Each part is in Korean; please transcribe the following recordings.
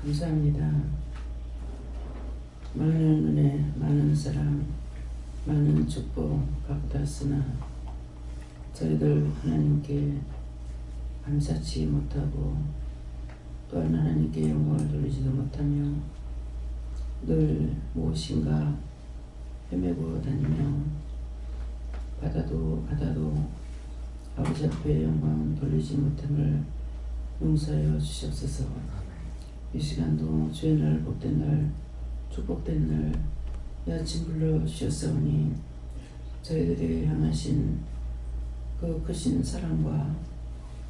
감사합니다. 많은 은혜, 많은 사랑, 많은 축복 받았으나 저희들 하나님께 감사치 못하고 또한 하나님께 영광을 돌리지도 못하며 늘 무엇인가 헤매고 다니며 받아도 아버지 앞에 영광 돌리지 못함을 용서하여 주시옵소서. 이 시간도 주의 날, 복된 날, 축복된 날 야침 불러 주셨사오니 저희들이 향하신 그 크신 사랑과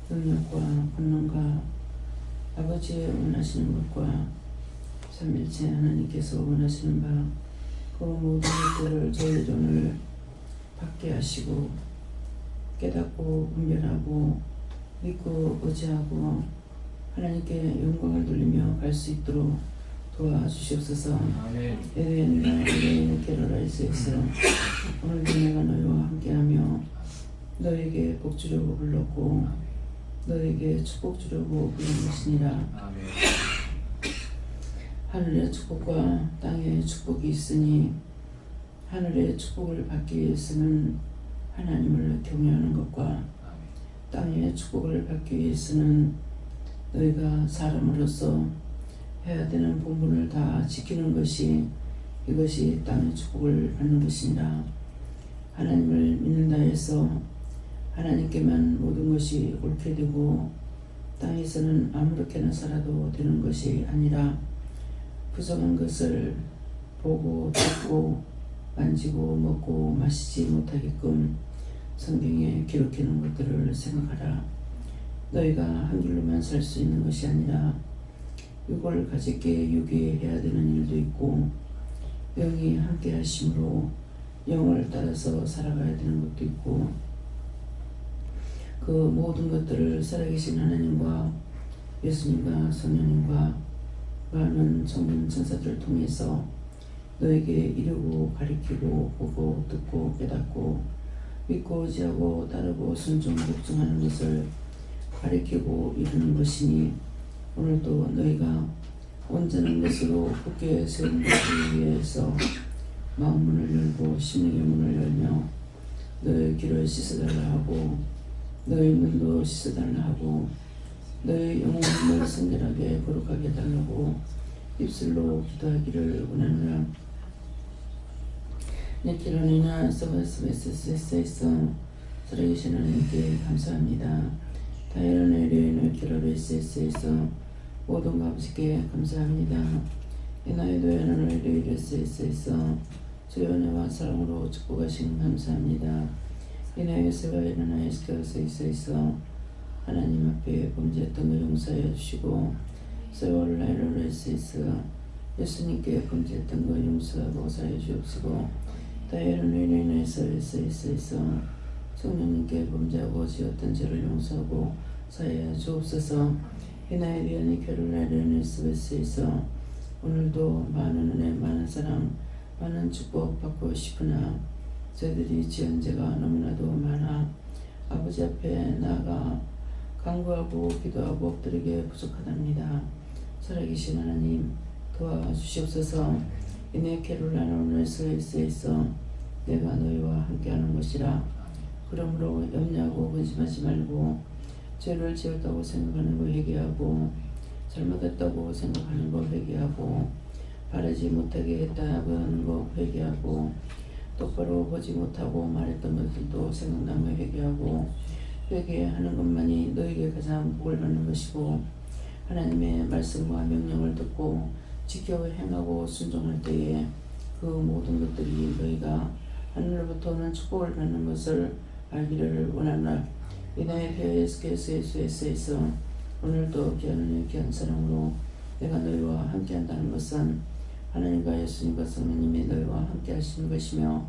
능력과 권능과 아버지의 원하시는 것과 삼일체 하나님께서 원하시는 바 그 모든 것들을 저희들 오늘 받게 하시고 깨닫고 분별하고 믿고 의지하고 하나님께 영광을 돌리며 갈 수 있도록 도와주시옵소서. 에덴과 게러라에서 오늘도 내가 너희와 함께하며 너에게 복 주려고 불렀고 너에게 축복 주려고 부른 것이니라. 하늘의 축복과 땅의 축복이 있으니 하늘의 축복을 받기 위해서는 하나님을 경외하는 것과 땅의 축복을 받기 위해서는 너희가 사람으로서 해야 되는 본분을 다 지키는 것이 이것이 땅의 축복을 받는 것이니라. 하나님을 믿는다 해서 하나님께만 모든 것이 옳게 되고 땅에서는 아무렇게나 살아도 되는 것이 아니라 부정한 것을 보고 듣고 만지고 먹고 마시지 못하게끔 성경에 기록해 놓은 것들을 생각하라. 너희가 한 길로만 살 수 있는 것이 아니라 육을 가짓게 유기해야 되는 일도 있고 영이 함께 하심으로 영을 따라서 살아가야 되는 것도 있고 그 모든 것들을 살아계신 하나님과 예수님과 성령님과 많은 성문 천사들을 통해서 너에게 이루고 가리키고 보고 듣고 깨닫고 믿고 의지하고 따르고 순종 복종하는 것을 가리키고 이루는 것이니 오늘도 너희가 온전한 것으로 굳게 세운 것을 위해서 마음문을 열고 심령의 문을 열며 너의 귀를 씻어달라 하고 너의 눈도 씻어달라 하고 너의 영혼을 성결하게 거룩하게 해달라고 입술로 기도하기를 원하노라. 네키로니나 서바스메스세세서 살아계신 하나님께 감사합니다. 다이로네리오의 키로레세세서 모든 아버지께 감사합니다. 이나이도의 하나님의 이르세세서 주의 은혜와 사랑으로 축복하신 감사합니다. 이나의 세와 일어나의 스케어세이세서 하나님 앞에 범죄했던 것 용서해 주시고 세월 라이로레세서 예수님께 범죄했던 것 용서하고 사해 주옵시고 다이로네리오에서 성령님께 범죄하고 지었던 죄를 용서하고 사해 주옵소서. 이나의 리언이 캐롤라이로네스에서 오늘도 많은 은혜 많은 사랑 많은 축복 받고 싶으나 저희들이 지은 죄가 너무나도 많아 아버지 앞에 나아가 간구하고 기도하고 엎드리게 부족하답니다. 살아계신 하나님 도와주시옵소서. 이내 캐롤라이로네스에서 내가 너희와 함께하는 것이라. 그러므로 염려하고 근심하지 말고 죄를 지었다고 생각하는 거 회개하고 잘못했다고 생각하는 거 회개하고 바르지 못하게 했다고 하는 거 회개하고 똑바로 보지 못하고 말했던 것들도 생각나며 회개하고 회개하는 것만이 너에게 가장 복을 받는 것이고 하나님의 말씀과 명령을 듣고 지켜 행하고 순종할 때에 그 모든 것들이 너희가 하늘로부터 오는 축복을 받는 것을 알기를 원하노라. 이나의 페어에스케스에서 오늘도 귀한 귀한 사랑으로 내가 너희와 함께한다는 것은 하나님과 예수님과 성령님이 너희와 함께 하시는 것이며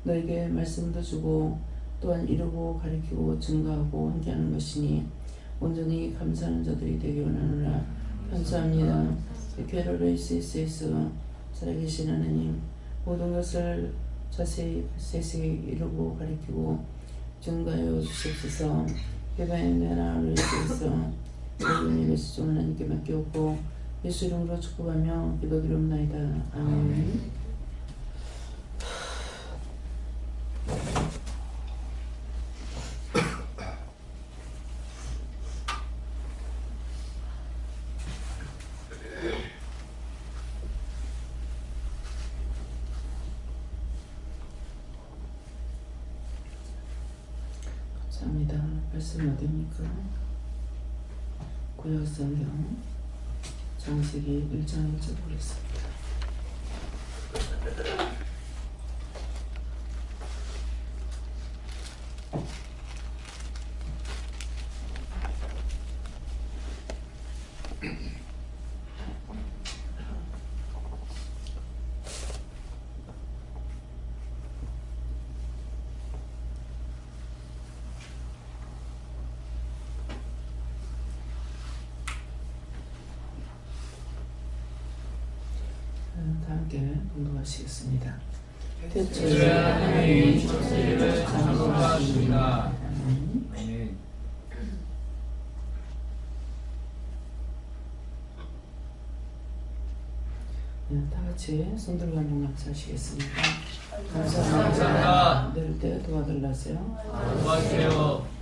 너에게 말씀도 주고 또한 이루고 가리키고 증거하고 함께하는 것이니 온전히 감사하는 자들이 되기 원하노라. 감사합니다. 게러레이스에서 살아계신 하나님 모든 것을 자세히 세세히 이루고 가리키고 증거하여 주시옵소서. 예배의 나라를 위해서 모든 일을 수종 하나님께 맡겼고 예수 이름으로 축복하며 기도드립나이다. 아멘. 감사합니다. 말씀 어디입니까? 구약성경 창세기 1장 1절 보겠습니다. 다 함께 공동하시겠습니다. 태초에 하나님이 천지를 창조하시니라. 아멘. 다 같이 손들고 한번 감사하시겠습니다. 감사합니다. 내릴 때 도와달라세요. 도와주세요.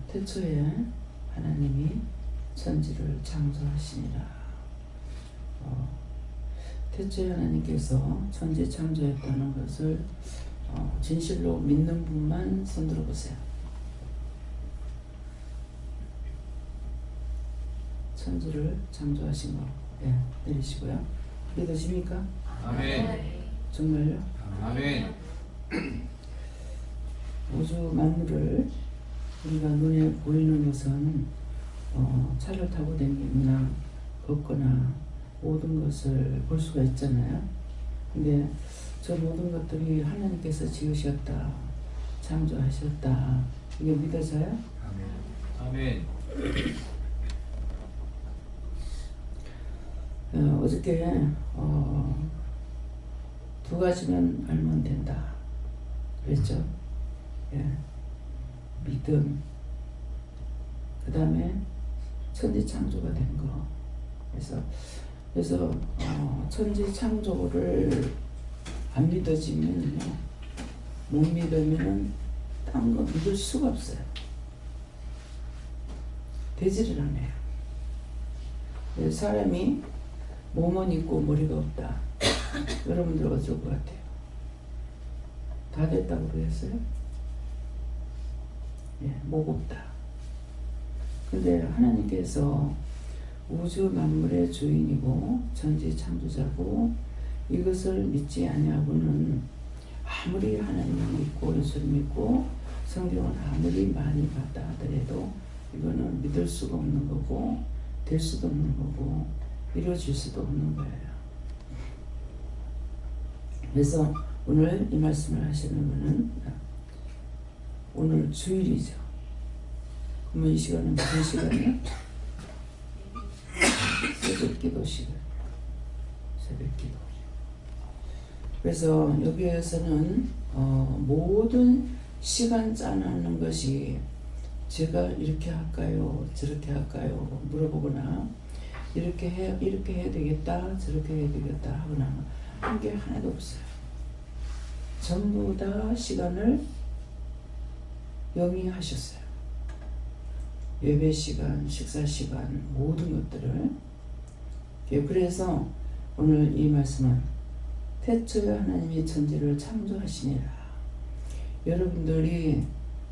태초에 하나님이 천지를 창조하시니라. 태초에 하나님께서 천지 창조했다는 것을 진실로 믿는 분만 손들어 보세요. 천지를 창조하신 거 내리시고요. 믿으십니까? 아멘. 정말요? 아멘. 우주 만물을 우리가 눈에 보이는 것은 차를 타고 다니거나 걷거나 모든 것을 볼 수가 있잖아요. 근데 저 모든 것들이 하나님께서 지으셨다, 창조하셨다, 이게 믿어져요? 아멘. 어저께 두 가지만 알면 된다 그랬죠? 믿음, 그 다음에 천지 창조가 된 거. 그래서 천지 창조를 안 믿어지면요, 못 믿으면은 딴 거 믿을 수가 없어요. 되지를 않아요. 사람이 몸은 있고 머리가 없다. 여러분들 어쩔 것 같아요? 다 됐다고 그랬어요? 목 없다. 근데 하나님께서 우주 만물의 주인이고 천지 창조자고 이것을 믿지 아니하고는 아무리 하나님을 믿고 예수를 믿고 성경을 아무리 많이 봤다 하더라도 이거는 믿을 수가 없는 거고 될 수도 없는 거고 이루어질 수도 없는 거예요. 그래서 오늘 이 말씀을 하시는 분은 오늘 주일이죠. 그러면 이 시간은 무슨 시간이에요? 새벽기도 시간. 새벽기도. 그래서 여기에서는 모든 시간 짜놓는 것이 제가 이렇게 할까요? 저렇게 할까요? 물어보거나 이렇게 해야 되겠다, 저렇게 해야 되겠다 하거나 한 게 하나도 없어요. 전부 다 시간을 영위하셨어요. 예배 시간, 식사 시간, 모든 것들을. 그래서 오늘 이 말씀은 태초에 하나님이 천지를 창조하시니라. 여러분들이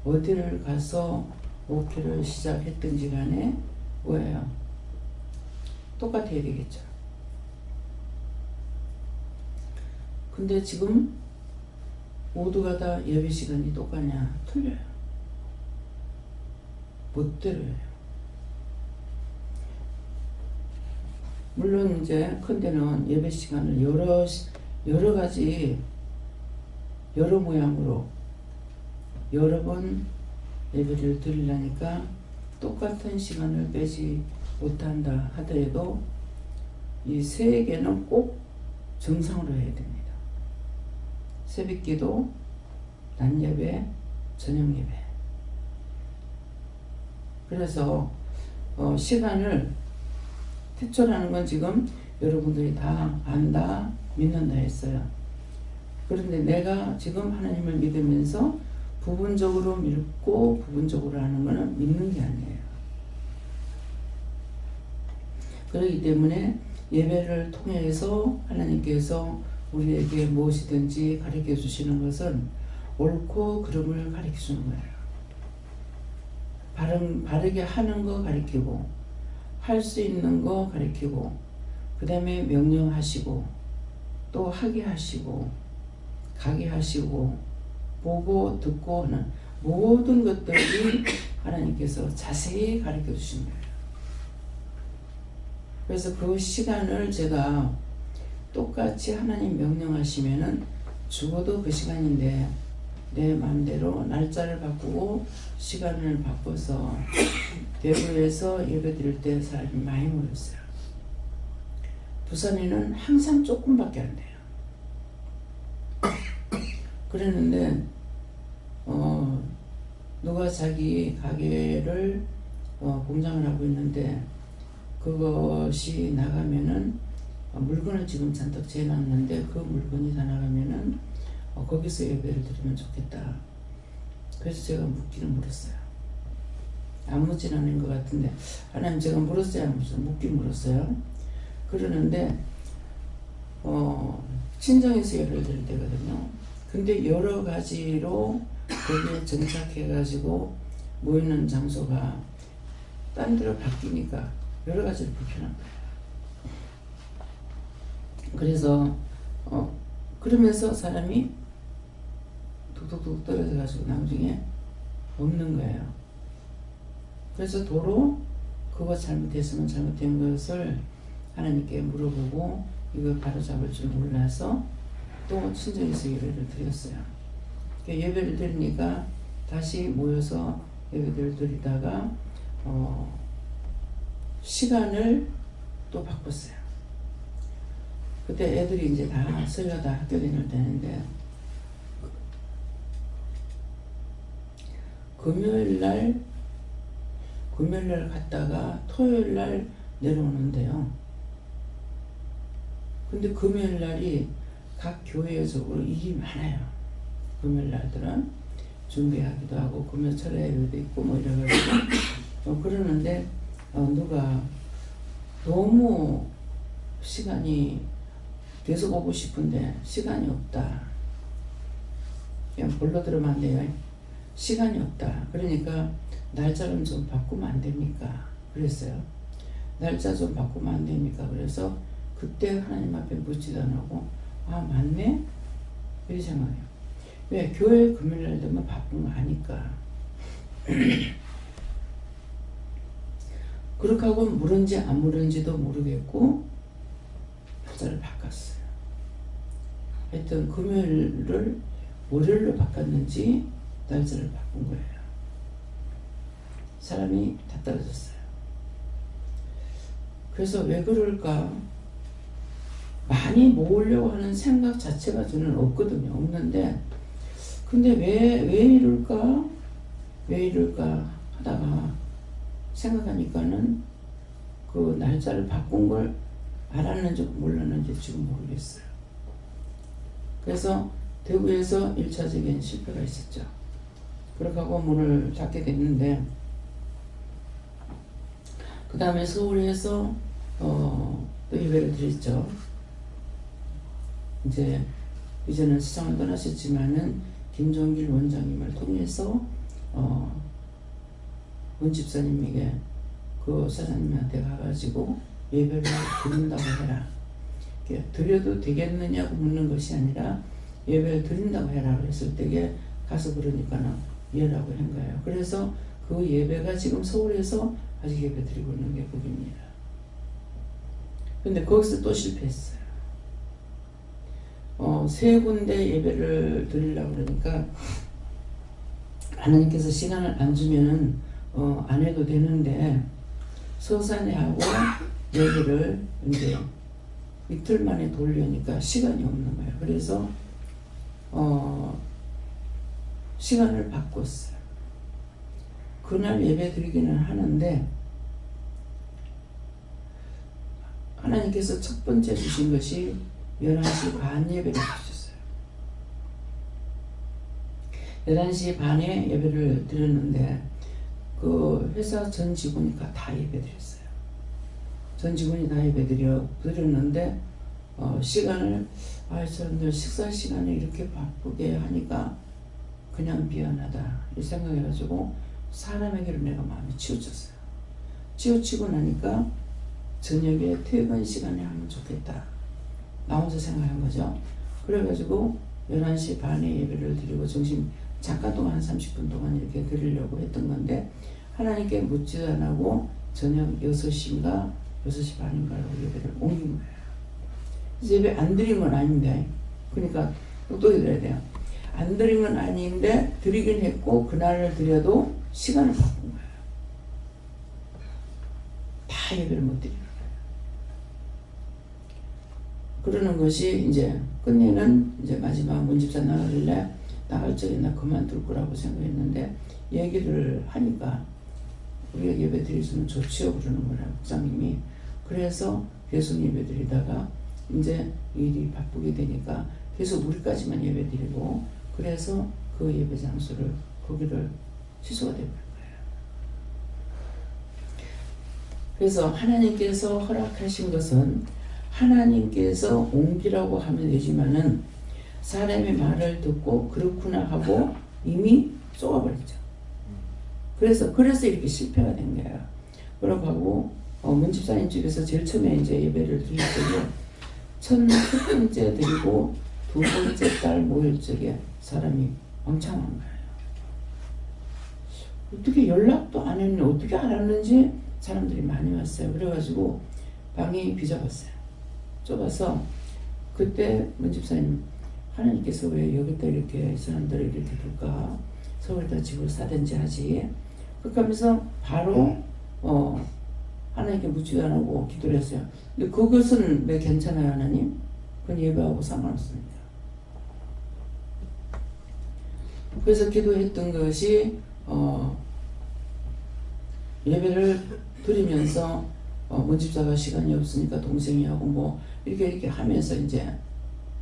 어디를 가서 목회를 시작했든지 간에 뭐예요? 똑같아야 되겠죠. 근데 지금 모두가 다 예배 시간이 똑같냐? 틀려요. 못 들어요. 물론 이제 큰데는 예배 시간을 여러 가지 여러 모양으로 여러 번 예배를 드리려니까 똑같은 시간을 빼지 못한다 하더라도 이 세 개는 꼭 정상으로 해야 됩니다. 새벽기도, 낮예배, 저녁예배. 그래서 시간을 태초라는 건 지금 여러분들이 다 안다, 믿는다 했어요. 그런데 내가 지금 하나님을 믿으면서 부분적으로 믿고 부분적으로 하는 것은 믿는 게 아니에요. 그렇기 때문에 예배를 통해서 하나님께서 우리에게 무엇이든지 가르쳐 주시는 것은 옳고 그름을 가르쳐 주는 거예요. 바르게 하는 거 가르치고 할 수 있는 거 가르치고 그 다음에 명령하시고 또 하게 하시고 가게 하시고 보고 듣고 하는 모든 것들이 하나님께서 자세히 가르쳐 주신 거예요. 그래서 그 시간을 제가 똑같이 하나님 명령하시면은 죽어도 그 시간인데 내 마음대로 날짜를 바꾸고 시간을 바꿔서 대구에서 예배 드릴 때 사람이 많이 모였어요. 부산에는 항상 조금밖에 안 돼요. 그랬는데 누가 자기 가게를 공장을 하고 있는데 그것이 나가면은 물건을 지금 잔뜩 재놨는데 그 물건이 다 나가면은 거기서 예배를 드리면 좋겠다. 그래서 제가 묻기는 물었어요. 안 묻진 않은 것 같은데 하나님 제가 물었어요, 안 물었어요? 묻긴 물었어요. 그러는데 친정에서 예배를 드릴 때거든요. 근데 여러 가지로 거기에 정착해가지고 모이는 장소가 딴 데로 바뀌니까 여러 가지로 불편한 거예요. 그래서 그러면서 사람이 뚝뚝뚝 떨어져가지고 나중에 없는 거예요. 그래서 도로 그거 잘못했으면 잘못된 것을 하나님께 물어보고 이걸 바로잡을 줄 몰라서 또 친정에서 예배를 드렸어요. 예배를 드리니까 다시 모여서 예배를 드리다가 시간을 또 바꿨어요. 그때 애들이 이제 다 설교 다 학교 다닐 때인데 금요일날 갔다가 토요일날 내려오는데요. 근데 금요일날이 각 교회적으로 일이 많아요. 금요일날들은 준비하기도 하고 금요 철회 예배도 있고 뭐 이래가지고 그러는데 누가 너무 시간이 계속 오고 싶은데 시간이 없다. 그냥 볼로 들으면 안 돼요. 시간이 없다. 그러니까 날짜를 좀 바꾸면 안 됩니까? 그랬어요. 날짜 좀 바꾸면 안 됩니까? 그래서 그때 하나님 앞에 묻지도 않고 아 맞네? 이렇게 생각해요. 왜? 교회 금요일날 되면 바쁜 거 아니까. 그렇게 하고 물은지 안 물은지도 모르겠고 날짜를 바꿨어요. 하여튼 금요일을 월요일로 바꿨는지 날짜를 바꾼 거예요. 사람이 다 떨어졌어요. 그래서 왜 그럴까? 많이 모으려고 하는 생각 자체가 저는 없거든요. 없는데 근데 왜 이럴까? 왜 이럴까? 하다가 생각하니까는 그 날짜를 바꾼 걸 알았는지 몰랐는지 지금 모르겠어요. 그래서 대구에서 1차적인 실패가 있었죠. 그렇게 하고 문을 닫게 됐는데 그 다음에 서울에서 또 예배를 드렸죠. 이제는 세상을 떠나셨지만은 김종길 원장님을 통해서 원집사님에게 그 사장님한테 가가지고 예배를 드린다고 해라. 드려도 되겠느냐고 묻는 것이 아니라 예배를 드린다고 해라 그랬을 때에 가서 그러니까는 예라고 한 거예요. 그래서 그 예배가 지금 서울에서 아직 예배 드리고 있는 게 거기입니다. 근데 거기서 또 실패했어요. 세 군데 예배를 드리려고 그러니까 하나님께서 시간을 안 주면은 안 해도 되는데 서산에 하고 여기를 이제 이틀 만에 돌려니까 시간이 없는 거예요. 그래서 시간을 바꿨어요. 그날 예배 드리기는 하는데 하나님께서 첫 번째 주신 것이 11시 반 예배를 주셨어요. 11시 반에 예배를 드렸는데 그 회사 전 직원이 다 예배 드렸어요. 전 직원이 다 예배 드렸는데 시간을 사람들 식사 시간에 이렇게 바쁘게 하니까 그냥 미안하다 이 생각해가지고 사람에게로 내가 마음이 치우쳤어요. 치우치고 나니까 저녁에 퇴근 시간에 하면 좋겠다. 나 혼자 생각한 거죠. 그래가지고 11시 반에 예배를 드리고 정신 잠깐 동안 한 30분 동안 이렇게 드리려고 했던 건데 하나님께 묻지도 안 하고 저녁 6시인가 6시 반인가로 예배를 옮긴 거예요. 그래서 예배 안 드린 건 아닌데 그러니까 똑똑히 들어야 돼요. 안 드린 건 아닌데 드리긴 했고 그날을 드려도 시간을 바꾼 거예요. 다 예배를 못 드리는 거예요. 그러는 것이 이제 끝내는 이제 마지막 문집사 나가길래 나갈 적에 나 그만둘 거라고 생각했는데 얘기를 하니까 우리가 예배 드리면 좋지요 그러는 거예요. 목사님이. 그래서 계속 예배 드리다가 이제 일이 바쁘게 되니까 계속 우리까지만 예배 드리고 그래서 그 예배 장소를 거기를 취소가 되버린 거예요. 그래서 하나님께서 허락하신 것은 하나님께서 옮기라고 하면 되지만은 사람의 말을 듣고 그렇구나 하고 이미 쏘아버렸죠. 그래서 이렇게 실패가 된 거예요. 그러고 하고 문집사님 집에서 제일 처음에 이제 예배를 드릴 적에 첫 번째 드리고 두 번째 달 모일 적에 사람이 왕창한 거예요. 어떻게 연락도 안 했는지 어떻게 알았는지 사람들이 많이 왔어요. 그래가지고 방이 비좁았어요. 좁아서 그때 문집사님 하나님께서 왜 여기다 이렇게 사람들을 이렇게 둘까? 서울에다 집을 사든지 하지. 그렇게 하면서 바로 하나님께 묻지도 안 하고 기도를 했어요. 근데 그것은 왜 괜찮아요 하나님? 그건 예배하고 상관없습니다. 그래서 기도했던 것이 예배를 드리면서 문집사가 시간이 없으니까 동생이 하고 뭐 이렇게 하면서 이제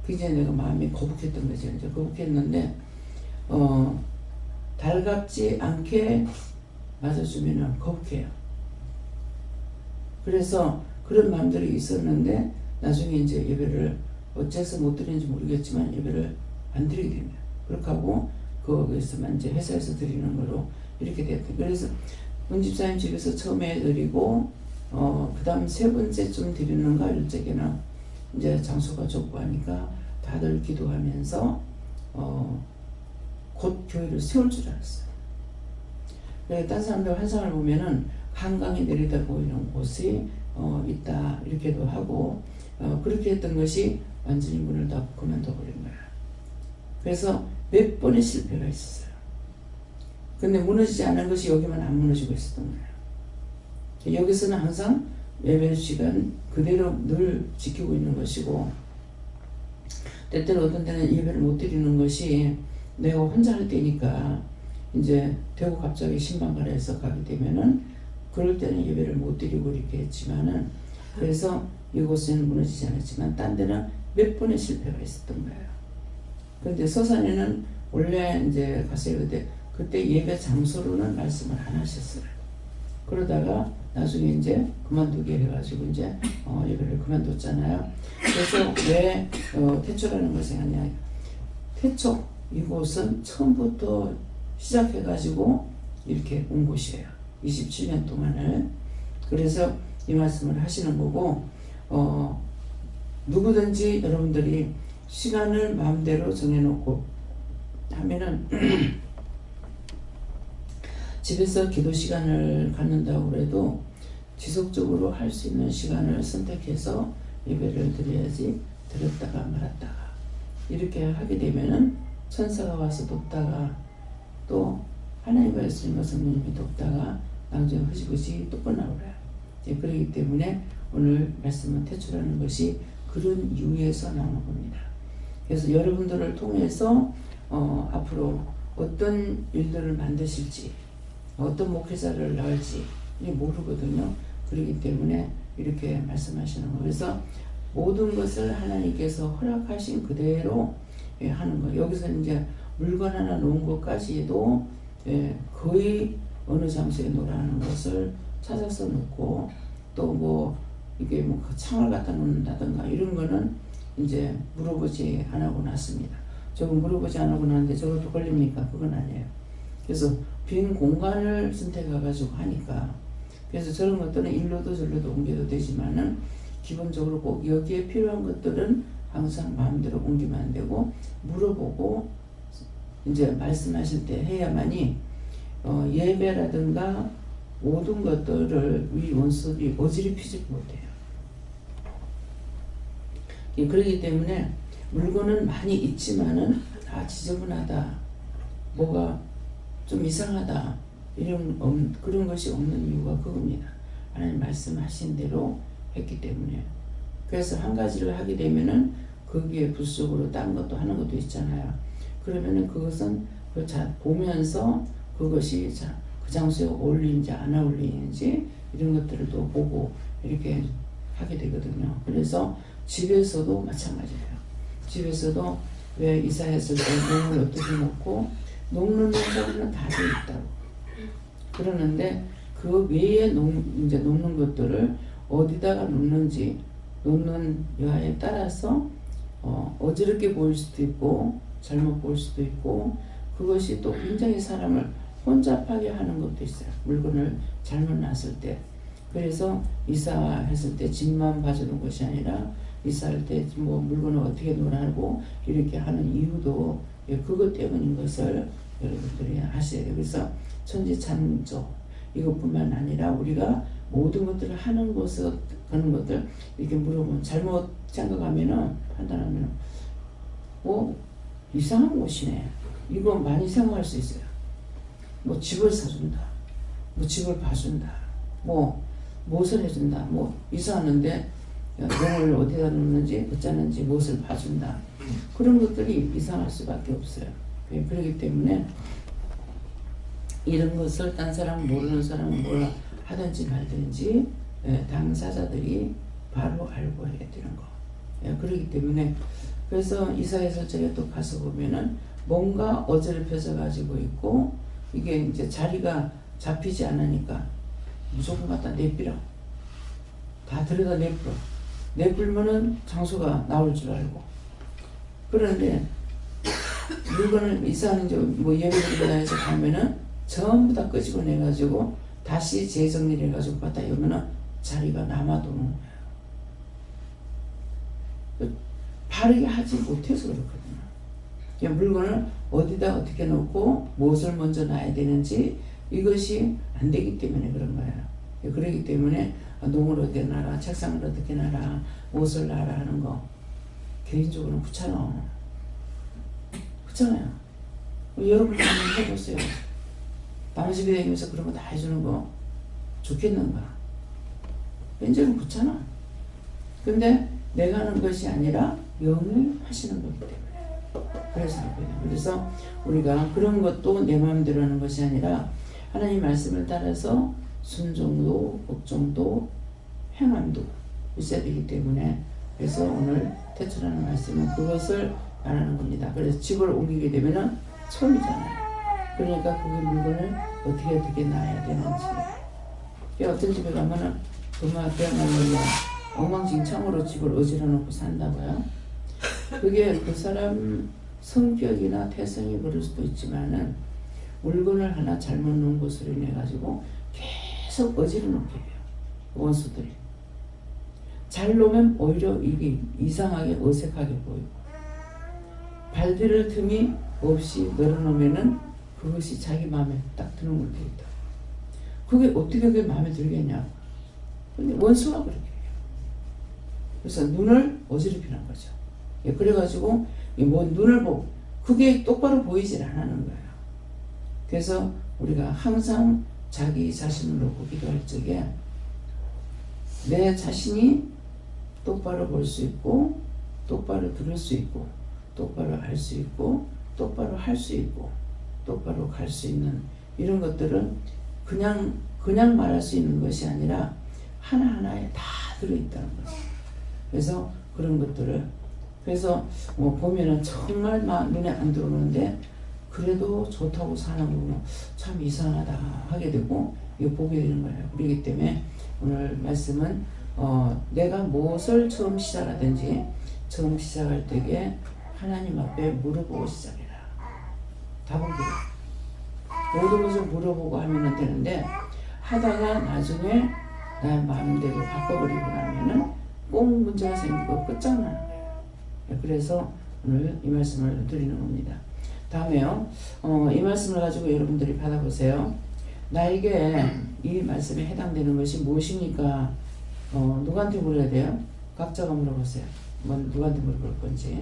굉장히 내가 마음이 거북했던 거죠. 이제 거북했는데 달갑지 않게 맞아주면은 거북해요. 그래서 그런 마음들이 있었는데 나중에 이제 예배를 어째서 못 드리는지 모르겠지만 예배를 안 드리게 됩니다. 그렇게 하고 거기서만 이제 회사에서 드리는 거로 이렇게 됐고 그래서 문집사님 집에서 처음에 드리고 그 다음 세 번째쯤 드리는가 이럴 적에는 이제 장소가 좁고 하니까 다들 기도하면서 곧 교회를 세울 줄 알았어요. 그래서 딴 사람들 환상을 보면은 한강이 내리다 보이는 곳이 있다 이렇게도 하고 그렇게 했던 것이 완전히 문을 닫고 그만둬 버린 거야. 그래서 몇 번의 실패가 있었어요. 근데 무너지지 않은 것이 여기만 안 무너지고 있었던 거예요. 여기서는 항상 예배 시간 그대로 늘 지키고 있는 것이고 때때로 어떤 때는 예배를 못 드리는 것이 내가 혼자 할 때니까 이제 되고 갑자기 신방가래에서 가게 되면은 그럴 때는 예배를 못 드리고 이렇게 했지만은 그래서 이곳에는 무너지지 않았지만 딴 데는 몇 번의 실패가 있었던 거예요. 그런데 서산에는 원래 이제 갔어요. 그때 예배 장소로는 말씀을 안 하셨어요. 그러다가 나중에 이제 그만두게 해가지고 이제 예배를 그만뒀잖아요. 그래서 왜 태초라는 걸 생각하냐? 태초 이곳은 처음부터 시작해가지고 이렇게 온 곳이에요. 27년 동안을. 그래서 이 말씀을 하시는 거고 누구든지 여러분들이 시간을 마음대로 정해놓고 하면은 집에서 기도 시간을 갖는다고 그래도 지속적으로 할 수 있는 시간을 선택해서 예배를 드려야지 드렸다가 말았다가 이렇게 하게 되면은 천사가 와서 돕다가 또 하나님과 예수님과 성령님이 돕다가 나중에 흐지부지 또 끝나버려요. 그렇기 때문에 오늘 말씀은 퇴출하는 것이 그런 이유에서 나오는 겁니다. 그래서 여러분들을 통해서 앞으로 어떤 일들을 만드실지 어떤 목회자를 낳을지 모르거든요. 그렇기 때문에 이렇게 말씀하시는 거예요. 그래서 모든 것을 하나님께서 허락하신 그대로 하는 거예요. 여기서 이제 물건 하나 놓은 것까지도 거의 어느 장소에 놓으라는 것을 찾아서 놓고 또 뭐 이게 뭐 창을 갖다 놓는다든가 이런 거는 이제 물어보지 안 하고 났습니다. 저거 물어보지 안 하고 났는데 저것도 걸립니까? 그건 아니에요. 그래서 빈 공간을 선택해가지고 하니까 그래서 저런 것들은 일로도 절로도 옮겨도 되지만은 기본적으로 꼭 여기에 필요한 것들은 항상 마음대로 옮기면 안 되고 물어보고 이제 말씀하실 때 해야만이 예배라든가 모든 것들을 우리 원수들이 어지럽히지 못해요. 그렇기 때문에 물건은 많이 있지만은 지저분하다, 뭐가 좀 이상하다 이런 그런 것이 없는 이유가 그겁니다. 하나님 말씀하신 대로 했기 때문에. 그래서 한 가지를 하게 되면은 거기에 부수적으로 딴 것도 하는 것도 있잖아요. 그러면은 그것은 보면서 그것이 그 장소에 어울리는지 안 어울리는지 이런 것들을 또 보고 이렇게 하게 되거든요. 그래서 집에서도 마찬가지예요. 집에서도 왜 이사했을 때 농을 어떻게 놓고 녹는 농자들은 다 돼 있다고 그러는데 그 외에 이제 녹는 것들을 어디다가 놓는지 놓는 여하에 따라서 어지럽게 보일 수도 있고 잘못 보일 수도 있고 그것이 또 굉장히 사람을 혼잡하게 하는 것도 있어요. 물건을 잘못 놨을 때. 그래서 이사했을 때 집만 봐주는 것이 아니라 이사할 때 뭐 물건을 어떻게 놓으라고 이렇게 하는 이유도 그것 때문인 것을 여러분들이 아셔야 돼요. 그래서 천지창조 이것뿐만 아니라 우리가 모든 것들을 하는 것을 그런 것들 이렇게 물어보면 잘못 생각하면은 판단하면은 이상한 곳이네. 이거 많이 생각할 수 있어요. 뭐 집을 사준다, 뭐 집을 봐준다, 뭐 무엇을 해준다, 뭐 이사하는데 농을 어디다 놓는지 어쩌는지 무엇을 봐준다. 그런 것들이 이상할 수밖에 없어요. 그렇기 때문에 이런 것을 딴 사람 모르는 사람은 뭐라 하든지 말든지 당사자들이 바로 알고 해야 되는 거. 그렇기 때문에 그래서 이사해서 제가 또 가서 보면은 뭔가 어지럽혀져 가지고 있고 이게 이제 자리가 잡히지 않으니까 무조건 갖다 내버려. 다 들여다 내버려. 내불면은 장소가 나올 줄 알고. 그런데 물건을 이사하는 뭐 예배드리다 해서 가면은 전부 다 끄집어 내가지고 다시 재정리를 해가지고 갖다 오면은 자리가 남아도는 거예요. 바르게 하지 못해서 그렇거든요. 물건을 어디다 어떻게 놓고 무엇을 먼저 놔야 되는지 이것이 안 되기 때문에 그런 거예요. 그렇기 때문에 농을 어디에 놔라, 책상을 어떻게 놔라, 옷을 놔라 하는 거 개인적으로는 귀찮아. 그렇잖아요. 여러분도 한번 해보세요. 남의 집에 다니면서 그런 거 다 해주는 거 좋겠는가? 왠지는 귀찮아. 근데 내가 하는 것이 아니라 영이 하시는 거기 때문에. 그래서 우리가 그런 것도 내 마음대로 하는 것이 아니라 하나님 말씀을 따라서 순종도, 복종도, 행함도 있어야 되기 때문에 그래서 오늘 퇴출하는 말씀은 그것을 말하는 겁니다. 그래서 집을 옮기게 되면은 처음이잖아요. 그러니까 그 물건을 어떻게 놔야 되는지. 어떤 집에 가면은 그야말로 엉망진창으로 집을 어지러 놓고 산다고요. 그게 그 사람 성격이나 태성이 그럴 수도 있지만은 물건을 하나 잘못 놓은 것으로 인해 가지고 계속 어지러 놓게 해요. 원수들이. 잘 놓으면 오히려 이게 이상하게 어색하게 보이고 발디딜 틈이 없이 널어놓으면은 그것이 자기 마음에 딱 드는 것도 있다. 그게 어떻게 그게 마음에 들겠냐. 근데 원수가 그렇게 해요. 그래서 눈을 어지럽히는 거죠. 예, 그래가지고 뭐 눈을 보고 그게 똑바로 보이질 않는 거예요. 그래서 우리가 항상 자기 자신을 놓고 기도할 적에 내 자신이 똑바로 볼 수 있고 똑바로 들을 수 있고 똑바로 알 수 있고 똑바로 할 수 있고 똑바로 갈 수 있는 이런 것들은 그냥 말할 수 있는 것이 아니라 하나하나에 다 들어있다는 거죠. 그래서 그런 것들을 그래서 뭐 보면은 정말 막 눈에 안 들어오는데 그래도 좋다고 사는 거 보면 참 이상하다 하게 되고 이거 보게 되는 거예요. 그렇기 때문에 오늘 말씀은 내가 무엇을 처음 시작하든지 처음 시작할 때에 하나님 앞에 물어보고 시작해라. 답은 그래. 모든 것을 물어보고 하면 되는데 하다가 나중에 나 마음대로 바꿔버리고 나면은 꼭 문제가 생기고 끝장나는 거예요. 그래서 오늘 이 말씀을 드리는 겁니다. 다음에요. 이 말씀을 가지고 여러분들이 받아보세요. 나에게 이 말씀에 해당되는 것이 무엇입니까? 누구한테 물어야 돼요? 각자가 물어보세요. 누구한테 물어볼 건지.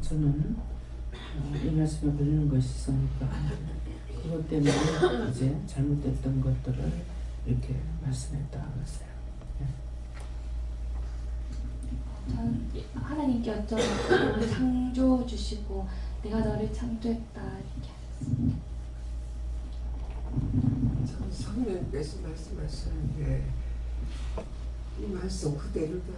저는 이 말씀에 걸리는 것이 있으니까 그것 때문에 이제 잘못됐던 것들을 이렇게 말씀했다 그랬어요. 저는 하나님께 여쭤봤고 창조 주시고 내가 너를 창조했다 이렇게 하셨습니다. 참 성령께서 말씀하시는데 이 말씀 그대로다.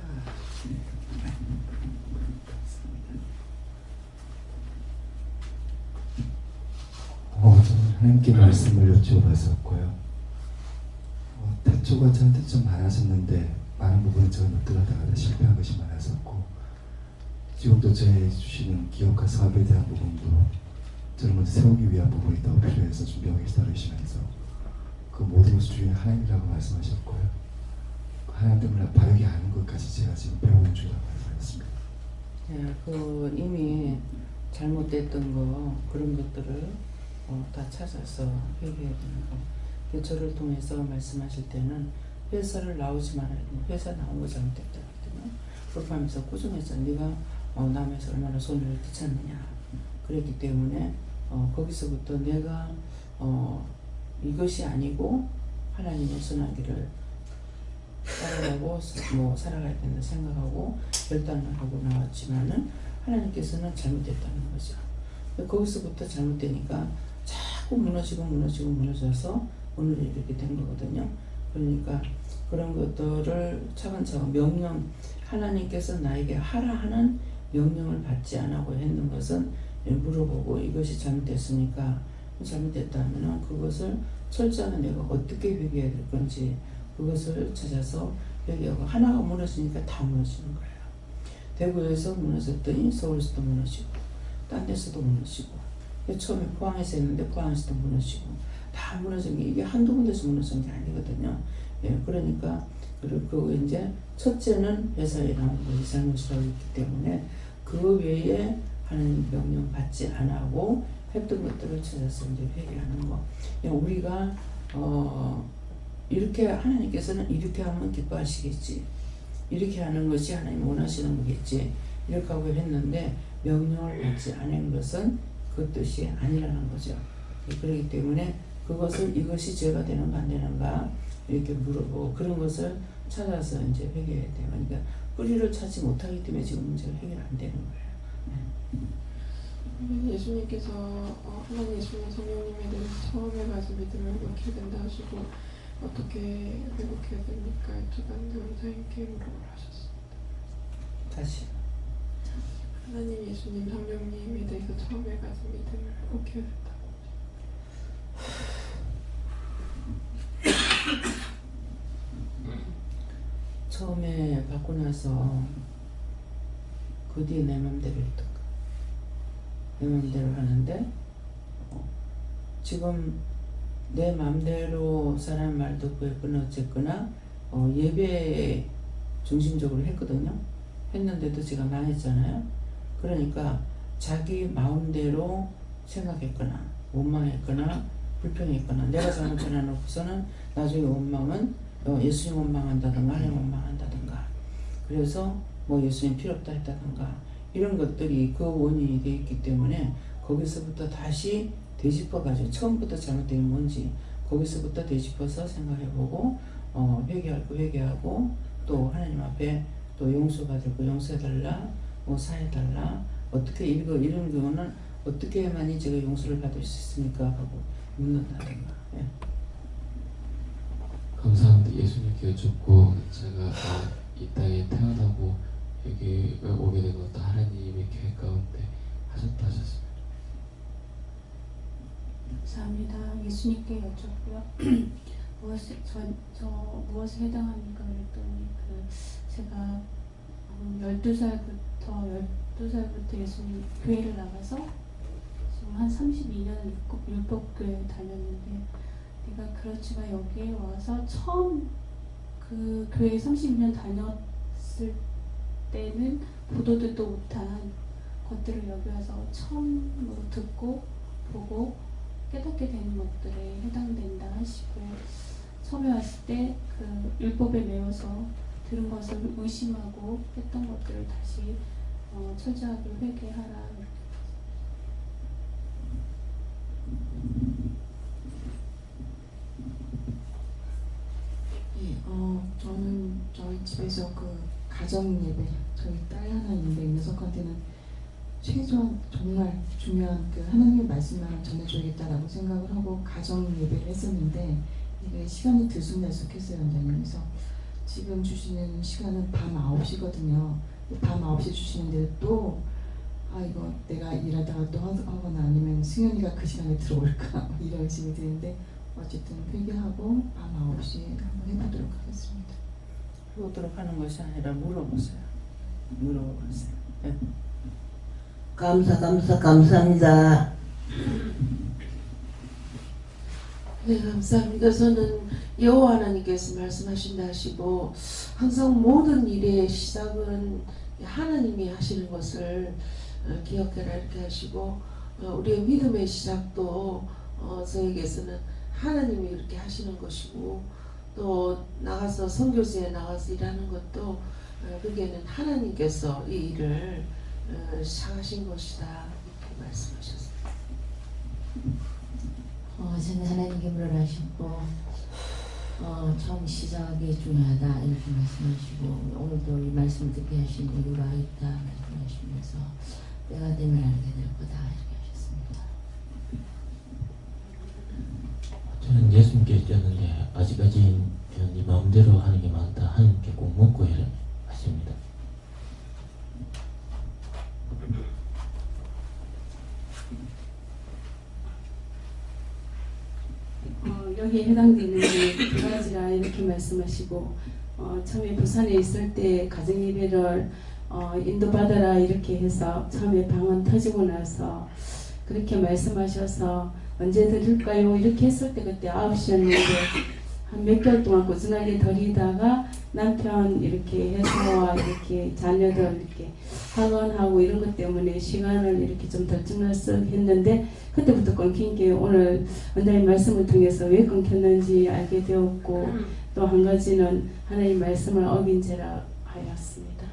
저는 하나님께 말씀을 여쭤봤었고요. 태초가 저한테 좀 많았었는데 많은 부분은 제가 못 들어가다가 실패한 것이 많았었고 지금도 저에 주시는 기업과 사업에 대한 부분도 저를 먼저 세우기 위한 부분이 더 필요해서 준비하고 계시다고 하시면서 그 모든 것을 주인은 하나님이라고 말씀하셨고요. 하나님 때문에 바르게 아는 것까지 제가 지금 배우는 중이라고 말씀하셨습니다. 그 이미 잘못됐던 거 그런 것들을 다 찾아서 회개해야 되는 거. 저를 통해서 말씀하실 때는 회사를 나오지 말아야 되는 회사 나온 거 잘못됐다 그랬더니 그렇게 하면서 꾸준해서 네가 남에서 얼마나 손해를 끼쳤느냐 그랬기 때문에 거기서부터 내가 이것이 아니고 하나님의 선한 길을 따라가고 살아가야 된다 생각하고 결단을 하고 나왔지만은 하나님께서는 잘못됐다는 거죠. 거기서부터 잘못되니까 자꾸 무너져서 오늘이 이렇게 된 거거든요. 그러니까 그런 것들을 차근차근 명령 하나님께서 나에게 하라 하는 명령을 받지 않고 했는 것은 물어보고 이것이 잘못됐으니까 잘못됐다면 그것을 철저하게 내가 어떻게 회개해야 될 건지 그것을 찾아서 회개하고 하나가 무너지니까 다 무너지는 거예요. 대구에서 무너졌더니 서울에서도 무너지고 딴 데서도 무너지고 처음에 포항에서 했는데 포항에서도 무너지고 다 무너진 게 이게 한두 군데서 무너진 게 아니거든요. 예, 그러니까 그리고 이제 첫째는 회사에 나온 것이 잘못이라고 했기 때문에 그 외에 하나님 명령 받지 안 하고 했던 것들을 찾아서 이제 회개하는 거. 그냥 우리가 이렇게 하나님께서는 이렇게 하면 기뻐하시겠지. 이렇게 하는 것이 하나님 원하시는 거겠지. 이렇게 하고 했는데 명령을 받지 않은 것은 그 뜻이 아니라는 거죠. 그렇기 때문에 그것을 이것이 죄가 되는가 안 되는가 이렇게 물어보고 그런 것을 찾아서 이제 회개해야 돼요. 그러니까 뿌리를 찾지 못하기 때문에 지금 문제가 해결 안 되는 거예요. 예수님께서 하나님 예수님 성령님에 대해서 처음에 가진 믿음을 회복해야 된다 하시고 어떻게 회복해야 됩니까? 여쭤봤는데 원사님께 물어보라 하셨습니다. 다시 하나님 예수님 성령님에 대해서 처음에 가진 믿음을 회복해야 된다고. 처음에 받고 나서 그 뒤에 내 맘대로 했던 거. 내 맘대로 하는데 지금 내 맘대로 사람 말 듣고 했거나 어쨌거나 예배 중심적으로 했거든요. 했는데도 제가 망했잖아요. 그러니까 자기 마음대로 생각했거나 원망했거나 불평했거나 내가 잘못 해놓고서는 나중에 원망은 예수님 원망한다든가 하나님 원망한다든가 그래서 뭐 예수님 필요 없다 했다든가 이런 것들이 그 원인이 되어 있기 때문에 거기서부터 다시 되짚어가지고 처음부터 잘못된 게 뭔지 거기서부터 되짚어서 생각해보고 회개하고 또 하나님 앞에 또 용서받을 거 용서해달라 뭐 사해달라 어떻게 이런 경우는 어떻게 해야만이 제가 용서를 받을 수 있습니까 하고 묻는다든가. 예. 감사합니다. 예수님께 여쭙고 제가 이 땅에 태어나고 여기 오게 된 것도 하나님의 계획 가운데 하셨다 하셨습니다. 감사합니다. 예수님께 여쭙고요. 무엇에 해당합니까? 그랬더니 제가 12살부터 예수님 교회를 나가서 지금 한 32년을 율법교회 다녔는데 내가 그렇지만 여기에 와서 처음 그 교회 32년 다녔을 때는 보도 듣도 못한 것들을 여기 와서 처음으로 듣고 보고 깨닫게 되는 것들에 해당된다 하시고 처음에 왔을 때 그 율법에 매여서 들은 것을 의심하고 했던 것들을 다시 철저하게 회개하라 이렇게. 저는 저희 집에서 그 가정 예배 저희 딸 하나 있는데 녀석한테는 최소한 정말 중요한 그 하나님의 말씀만 전해줘야겠다라고 생각을 하고 가정 예배를 했었는데 이게 시간이 들쑥날쑥했어요 원장님. 그래서 지금 주시는 시간은 밤 9시거든요. 밤 9시 주시는데 또 이거 내가 일하다가 또 하거나 아니면 승현이가 그 시간에 들어올까 이런 의심이 드는데 어쨌든 회개하고 밤 9시에 한번 해보도록 하겠습니다. 해보도록 하는 것이 아니라 물어보세요. 네. 감사합니다. 네, 감사합니다. 저는 여호와 하나님께서 말씀하신다 하시고 항상 모든 일의 시작은 하나님이 하시는 것을 기억해라 이렇게 하시고 우리의 믿음의 시작도 저에게서는 하나님이 이렇게 하시는 것이고 또 나가서 선교지에 나가서 일하는 것도 그게는 하나님께서 이 일을 시작하신 것이다 이렇게 말씀하셨습니다. 저는 하나님께 물어라 하셨고 처음 시작이 중요하다 이렇게 말씀하시고 오늘도 이 말씀을 듣게 하신 이유가 있다 말씀하시면서 때가 되면 알게 될 거다 이렇게 하셨습니다. 저는 예수님께 여쭈었는데 아직까지 네 마음대로 하는 게 많다. 하나님께 꼭 묻고 해라 하십니다. 여기에 해당되는 게 두 가지라 이렇게 말씀하시고 처음에 부산에 있을 때 가정예배를 인도받아라 이렇게 해서 처음에 방언 터지고 나서 그렇게 말씀하셔서 언제 드릴까요? 이렇게 했을 때 그때 9시였는데 한 몇 개월 동안 꾸준하게 드리다가 남편 이렇게 해소와 이렇게 자녀들 이렇게 학원하고 이런 것 때문에 시간을 이렇게 좀 들쭉날쭉 했는데 그때부터 끊긴 게 오늘 원장님 말씀을 통해서 왜 끊겼는지 알게 되었고 또 한 가지는 하나님 말씀을 어긴 죄라 하였습니다.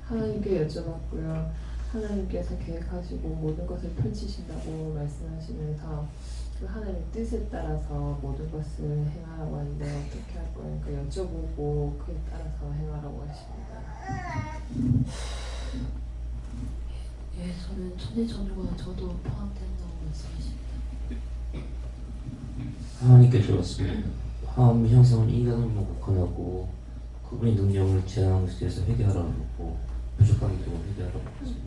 하나님께 여쭤봤고요. 하나님께서 계획하시고 모든 것을 펼치신다고 말씀하시면서 그 하나님의 뜻에 따라서 모든 것을 행하라고 하는데 어떻게 할 거니까 여쭤보고 그에 따라서 행하라고 하십니다. 예, 저는 천지천주가 저도 포함된다고 말씀하십니다. 하나님께 들었습니다. 화음 형성은 인간을 목격하고 그분의 능력을 제한한 것에 대해서 회개하라고 했고 부족함이 있고 회개하라고 했습니다.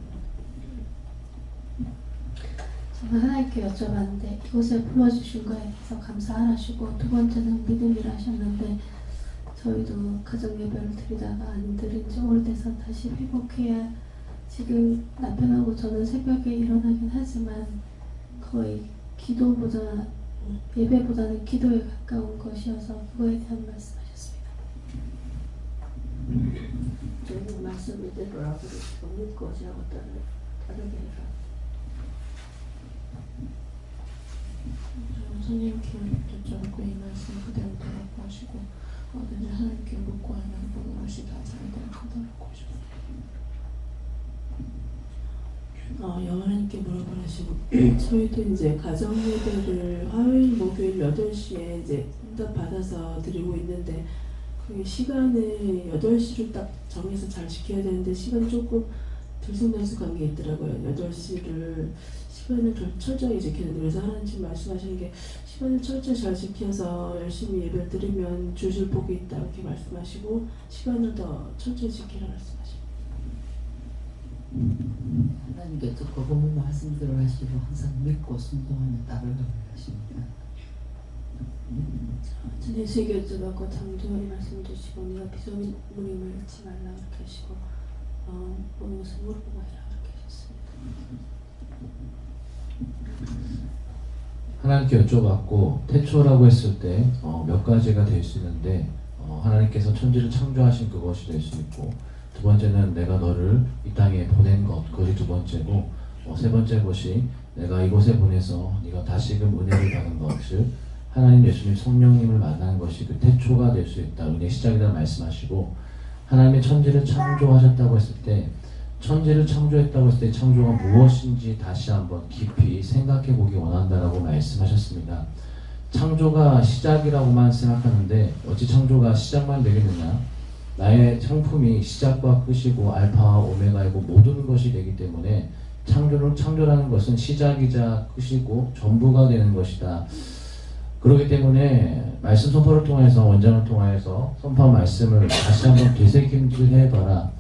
저는 하나님께 여쭤봤는데 이곳에 불러주신 거에 대해서 감사 안 하시고 두 번째는 믿음이라 하셨는데 저희도 가정 예배를 드리다가 안 드린 지 오래돼서 다시 회복해야 지금 남편하고 저는 새벽에 일어나긴 하지만 거의 기도보다 예배보다는 기도에 가까운 것이어서 그거에 대한 말씀하셨습니다. 저희는 말씀 이대로라고 그러시고 믿고 지하고 다르게 해라. 선생님께 여쭤보고 이 말씀 그대로 되라고 하시고 늘 하나님께 묻고 하면 모든 것이 다 잘 되라고 하셨습니다. 하나님께 물어보시고 저희도 이제 가정 예배를 화요일, 목요일 8시에 이제 응답 받아서 드리고 있는데 그 시간을 8시로 딱 정해서 잘 지켜야 되는데 시간이 조금 들쑥날쑥한 게 있더라고요. 8시를 시간을 철저히 지키는데 그래서 하나님 지금 말씀하시는 게 시간을 철저히 잘 지켜서 열심히 예배를 드리면 주실 복이 있다 이렇게 말씀하시고 시간을 더 철저히 지키라 말씀하십니다. 하나님께 듣고 보면 말씀대로 하시고 항상 믿고 순종하며 따르라고 하십니다. 전에 세계 여쭤봤고 장조원이 말씀 주시고 네가 비소문을 잃지 말라 이렇게 하시고 모든 것을 물어보고 해라 이렇게 하셨습니다. 하나님께 여쭤봤고 태초라고 했을 때 몇 가지가 될 수 있는데 하나님께서 천지를 창조하신 그것이 될 수 있고 두 번째는 내가 너를 이 땅에 보낸 것 그것이 두 번째고 세 번째 것이 내가 이곳에 보내서 네가 다시금 은혜를 받은 것 즉 하나님 예수님 성령님을 만난 것이 그 태초가 될 수 있다. 은혜 시작이라는 말씀하시고 하나님의 천지를 창조하셨다고 했을 때 천지를 창조했다고 했을 때 창조가 무엇인지 다시 한번 깊이 생각해 보기 원한다라고 말씀하셨습니다. 창조가 시작이라고만 생각하는데 어찌 창조가 시작만 되겠느냐? 나의 상품이 시작과 끝이고 알파와 오메가이고 모든 것이 되기 때문에 창조라는 것은 시작이자 끝이고 전부가 되는 것이다. 그렇기 때문에 말씀 선포를 통해서 원장을 통해서 선포한 말씀을 다시 한번 되새김질해봐라.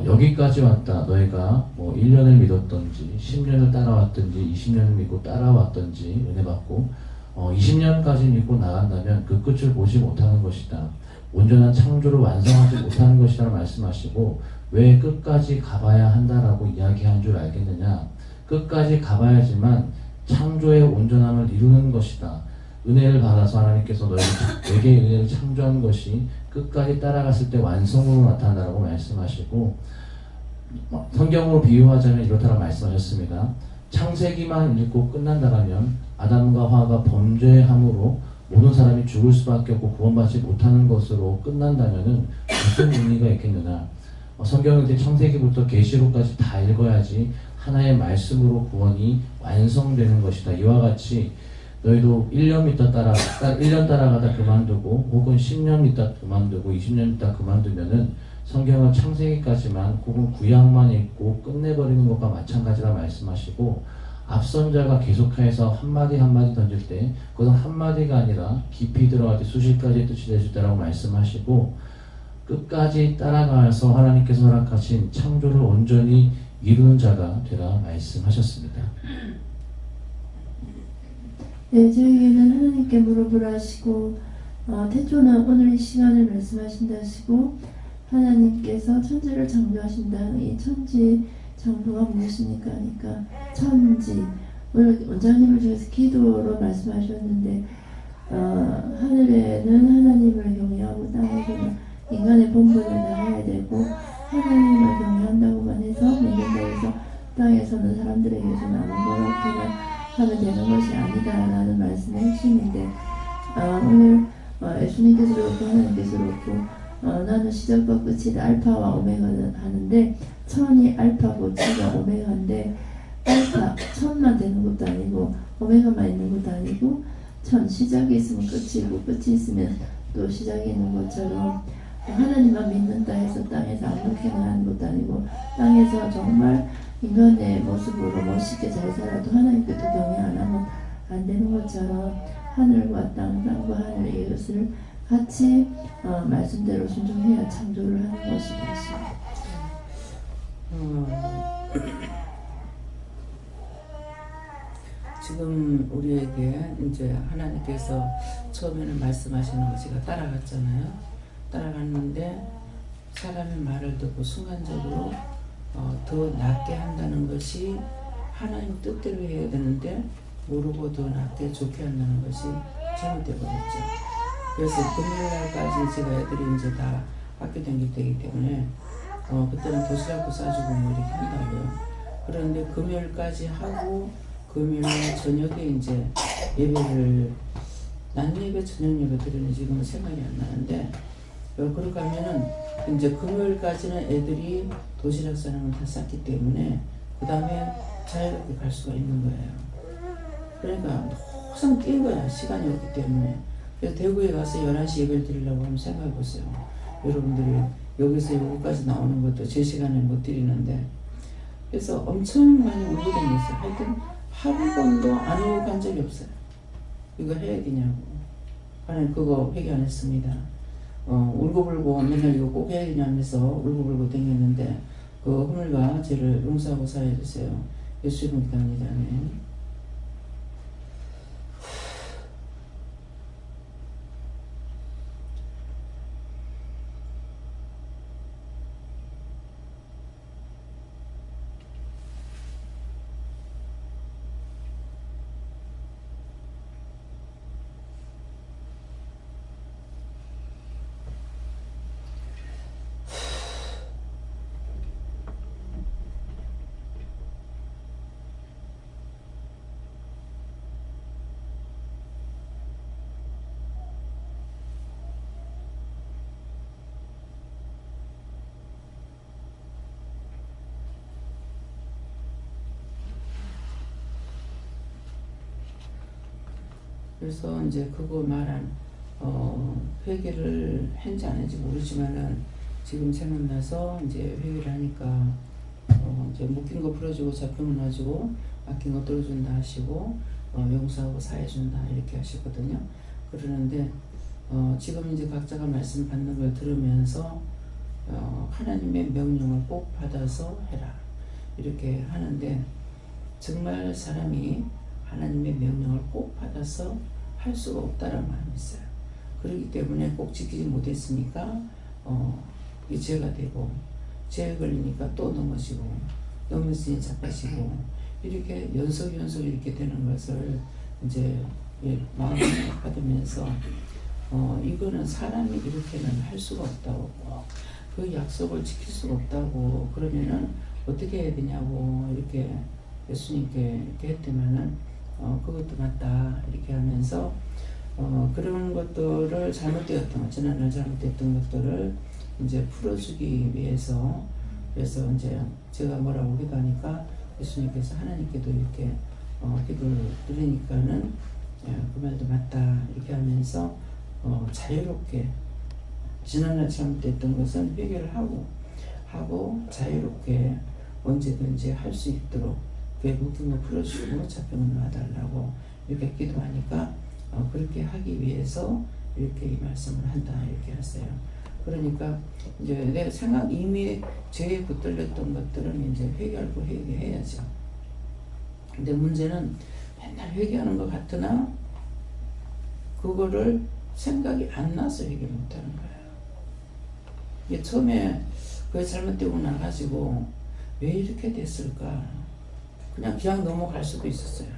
여기까지 왔다. 너희가 뭐 1년을 믿었던지 10년을 따라왔던지 20년을 믿고 따라왔던지 은혜 받고 20년까지 믿고 나간다면 그 끝을 보지 못하는 것이다. 온전한 창조를 완성하지 못하는 것이라고 말씀하시고 왜 끝까지 가봐야 한다라고 이야기한 줄 알겠느냐. 끝까지 가봐야지만 창조의 온전함을 이루는 것이다. 은혜를 받아서 하나님께서 너에게 은혜를 창조한 것이 끝까지 따라갔을 때 완성으로 나타난다고 말씀하시고 성경으로 비유하자면 이렇다고 말씀하셨습니다. 창세기만 읽고 끝난다라면 아담과 하와가 범죄함으로 모든 사람이 죽을 수밖에 없고 구원받지 못하는 것으로 끝난다면은 무슨 의미가 있겠느냐. 성경을 창세기부터 계시록까지 다 읽어야지 하나의 말씀으로 구원이 완성되는 것이다. 이와 같이 너희도 1년 믿다 1년 따라가다 그만두고 혹은 10년 믿다 그만두고 20년 믿다 그만두면은 성경은 창세기까지만 혹은 구약만 읽고 끝내버리는 것과 마찬가지라 말씀하시고 앞선 자가 계속해서 한마디 한마디 던질 때 그것은 한마디가 아니라 깊이 들어갈 때 수십 가지의 뜻이 될 수 있다고 말씀하시고 끝까지 따라가서 하나님께서 허락하신 창조를 온전히 이루는 자가 되라 말씀하셨습니다. 네, 저에게는 하나님께 물어보라 하시고 태초는 오늘 이 시간을 말씀하신다 하시고 하나님께서 천지를 창조하신다. 이 천지 창조가 무엇입니까? 하니까 천지. 오늘 원장님을 통해서 기도로 말씀하셨는데 하늘에는 하나님을 경외하고 땅에서는 인간의 본분을 다해야 되고 하나님을 경외한다고만 해서 믿는다고 해서 땅에서는 사람들에게서 아무렇게나 하면 되는 것이 아니다라는 말씀의 핵심인데 오늘 예수님께서 그렇고 하나님께서 그렇고 나는 시작과 끝이다 알파와 오메가는 하는데 천이 알파고 지가 오메가인데 알파 천만 되는 것도 아니고 오메가만 있는 것도 아니고 천 시작이 있으면 끝이고 끝이 있으면 또 시작이 있는 것처럼 하나님만 믿는다 해서 땅에서 아무렇게나 하는 것도 아니고 땅에서 정말 인간의 모습으로 멋있게 잘 살아도 하나님께도 경외 안 하면 안 되는 것처럼 하늘과 땅과 하늘 이것을 같이 말씀대로 순종해야 창조를 하는 것이 되었습니다. 지금 우리에게 이제 하나님께서 처음에는 말씀하시는 거 제가 따라갔잖아요. 따라갔는데 사람의 말을 듣고 순간적으로 더 낫게 한다는 것이 하나님 뜻대로 해야 되는데 모르고 더 낫게 좋게 한다는 것이 잘못되어 버렸죠. 그래서 금요일날까지 제가 애들이 이제 다 학교 다닐 때이기 때문에 그때는 도시락도 싸주고 뭐 이렇게 한다고요. 그런데 금요일까지 하고 금요일 저녁에 이제 예배를 낮 예배 저녁 예배 드리는 지금은 생각이 안 나는데 그렇게 하면은 이제 금요일까지는 애들이 도시락 싸는 걸 다 쌌기 때문에 그 다음에 자유롭게 갈 수가 있는 거예요. 그러니까 항상 뛴 거야. 시간이 없기 때문에. 그래서 대구에 가서 11시 예배를 드리려고 하면 생각해 보세요. 여러분들이 여기서 여기까지 나오는 것도 제 시간에 못 드리는데 그래서 엄청 많이 울고 다녔어요. 하여튼 한 번도 안 울고 간 적이 없어요. 이거 해야 되냐고. 하나님 그거 회개 안 했습니다. 울고불고 맨날 이거 꼭 해야 되냐면서 울고불고 댕겼는데 그 허물과 죄를 용서하고 사해 주세요. 예수 이름으로 기도합니다. 아멘. 그래서 이제 그거 말한 회개를 했는지 안 했는지 모르지만은 지금 생각나서 이제 회개를 하니까 이제 묶인 거 풀어주고 잡힌 거 놔주고 아낀 거 떨어준다 하시고 용서하고 사해준다 이렇게 하시거든요. 그러는데 지금 이제 각자가 말씀 받는 걸 들으면서 하나님의 명령을 꼭 받아서 해라 이렇게 하는데 정말 사람이 하나님의 명령을 꼭 받아서 할 수가 없다는 마음이 있어요. 그렇기 때문에 꼭 지키지 못했으니까 이 죄가 되고 죄에 걸리니까 또 넘어지고 넘어지니 자빠지고 이렇게 연속 이렇게 되는 것을 이제 마음을 받으면서 이거는 사람이 이렇게는 할 수가 없다고 그 약속을 지킬 수가 없다고 그러면은 어떻게 해야 되냐고 이렇게 예수님께 이렇게 했더만은 그것도 맞다 이렇게 하면서 그런 것들을 잘못되었던 것 지난날 잘못됐던 것들을 이제 풀어주기 위해서 그래서 이제 제가 뭐라고 기도하니까 예수님께서 하나님께도 이렇게 기도를 드리니까는 그 말도 맞다 이렇게 하면서 자유롭게 지난날 잘못됐던 것은 회개를 하고 자유롭게 언제든지 할 수 있도록 묶인 거 풀어주고 잡힌 거 놔달라고 이렇게 기도하니까 그렇게 하기 위해서 이렇게 이 말씀을 한다 이렇게 하세요. 그러니까 이제 내 생각 이미 죄에 붙들렸던 것들은 이제 회개하고 회개해야죠. 근데 문제는 맨날 회개하는 것 같으나 그거를 생각이 안 나서 회개 못하는 거예요. 이게 처음에 그게 잘못되고 나가지고 왜 이렇게 됐을까? 그냥 넘어갈 수도 있었어요.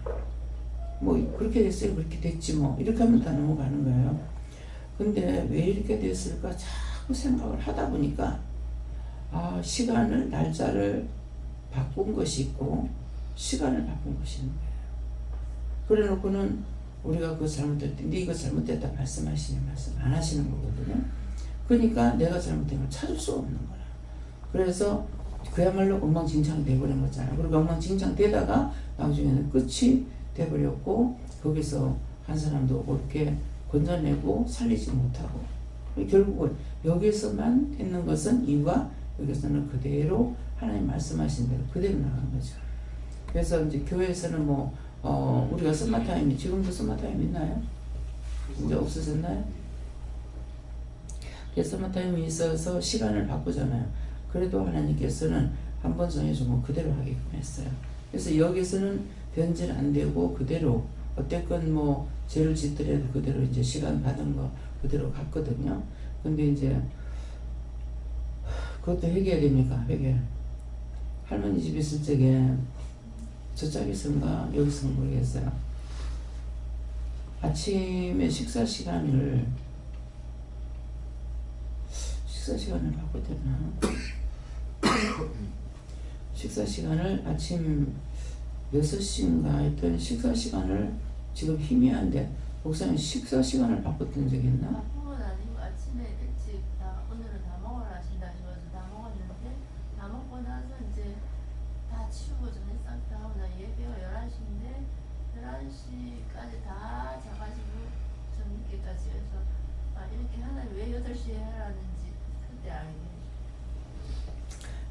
뭐 그렇게 됐어요. 그렇게 됐지 뭐. 이렇게 하면 다 넘어가는 거예요. 근데 왜 이렇게 됐을까? 자꾸 생각을 하다 보니까 시간을, 날짜를 바꾼 것이 있고 시간을 바꾼 것이 있는 거예요. 그래 놓고는 우리가 그거 잘못됐다, 네 이거 잘못됐다 말씀하시냐 말씀 안 하시는 거거든요. 그러니까 내가 잘못된 걸 찾을 수가 없는 거야. 그래서 그야말로 엉망진창 돼버린 거잖아요. 그리고 엉망진창 되다가 나중에는 끝이 돼버렸고 거기서 한 사람도 옳게 건져내고 살리지 못하고 결국은 여기서만 했는 것은 이유가 여기서는 그대로 하나님 말씀하신 대로 그대로 나간 거죠. 그래서 이제 교회에서는 우리가 썸머타임이 지금도 썸머타임 있나요? 이제 없어졌나요? 썸머타임이 있어서 시간을 바꾸잖아요. 그래도 하나님께서는 한번 정해주면 그대로 하게끔 했어요. 그래서 여기서는 변질 안 되고 그대로 어쨌건 죄를 짓더라도 그대로 이제 시간 받은 거 그대로 갔거든요. 근데 이제 그것도 회개해야 됩니까? 회개. 할머니 집에 있을 적에 저짝에선가 여기서는 모르겠어요. 아침에 식사 시간을 바꿔야 되나? 식사 시간을 아침 6시인가 하여튼 식사 시간을 지금 희미한데 목사님 식사 시간을 바꿨던 적이 있나? 바꾼 건 아니고 아침에 일찍 오늘은 다 먹으라 하신다 하셔서 다 먹었는데 다 먹고 나서 이제 다 치우고 전에 싹 다 하고 나 예배가 11시인데 11시까지 다 자가지고 저녁에까지 해서 이렇게 하나님 왜 8시에 하라는지 그때 알게.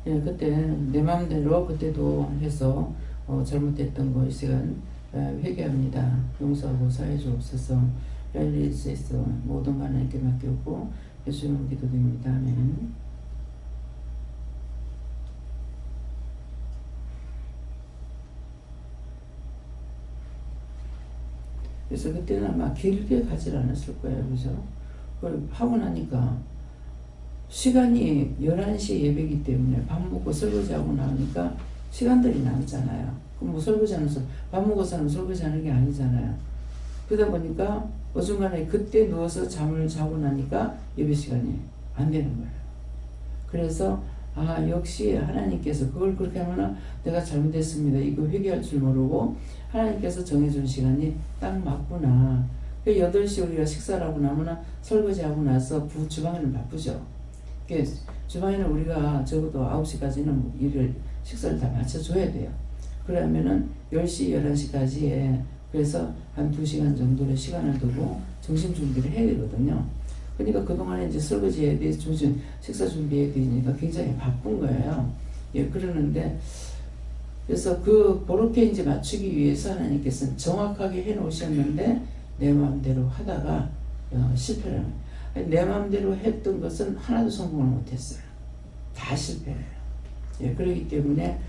예, 그때 내 마음대로 그때도 해서 잘못됐던 거 이 시간 회개합니다. 용서하고 사해 주옵소서. 렐리스에서 모든 하나님께 맡겼고 예수님 기도드립니다. 아멘. 그래서 그때는 아마 길게 가지 않았을 거예요. 그죠? 그걸 하고 나니까 시간이 11시 예배이기 때문에 밥 먹고 설거지하고 나오니까 시간들이 남잖아요. 그럼 설거지하면서 밥 먹어서는 설거지하는 게 아니잖아요. 그러다 보니까 어중간에 그때 누워서 잠을 자고 나니까 예배 시간이 안 되는 거예요. 그래서 역시 하나님께서 그걸 그렇게 하면 내가 잘못했습니다. 이거 회개할 줄 모르고 하나님께서 정해준 시간이 딱 맞구나. 8시 우리가 식사를 하고 나면 설거지하고 나서 주방에는 바쁘죠. 주방에는 우리가 적어도 9시까지는 식사를 다 맞춰줘야 돼요. 그러면은 10시, 11시까지에 그래서 한 2시간 정도의 시간을 두고 점심 준비를 해야 되거든요. 그러니까 그동안에 이제 설거지해야 돼, 식사 준비해야 되니까 굉장히 바쁜 거예요. 예, 그러는데, 그래서 그렇게 이제 맞추기 위해서 하나님께서는 정확하게 해 놓으셨는데, 내 마음대로 하다가 실패를 합니다. 내 마음대로 했던 것은 하나도 성공을 못했어요. 다 실패해요. 예, 그렇기 때문에